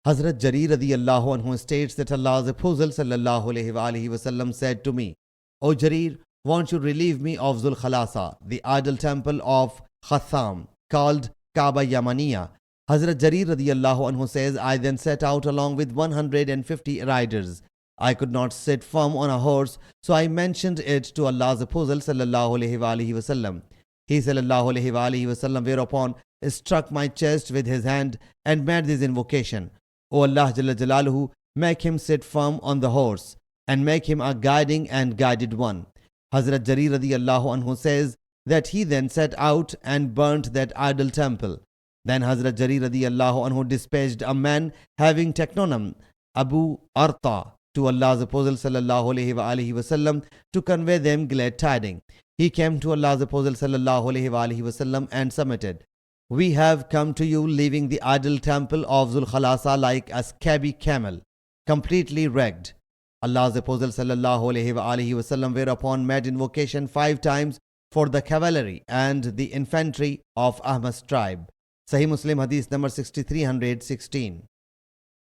Hazrat Jarir radiyallahu anhu states that Allah's Apostle sallallahu alayhi wasallam said to me, O Jarir, won't you relieve me of Zul Khalasa, the idol temple of Khatham, called Kaaba Yamaniya? Hazrat Jarir radiyallahu anhu says, I then set out along with 150 riders. I could not sit firm on a horse, so I mentioned it to Allah's Apostle sallallahu alayhi wasallam. He sallallahu alayhi wasallam whereupon struck my chest with his hand and made this invocation, O Allah Jalla Jalaluhu, make him sit firm on the horse and make him a guiding and guided one. Hazrat Jarir radiyallahu anhu says that he then set out and burnt that idol temple. Then Hazrat Jarir radiyallahu anhu dispatched a man having technonym Abu Arta to Allah's Apostle sallallahu alayhi wasallam to convey them glad tidings. He came to Allah's Apostle sallallahu alayhi wasallam and submitted, We have come to you leaving the idol temple of Zul Khalasa like a scabby camel, completely wrecked. Allah's Apostle sallallahu alayhi wasallam whereupon made invocation 5 times for the cavalry and the infantry of Ahmad's tribe. Sahih Muslim Hadees number 6316.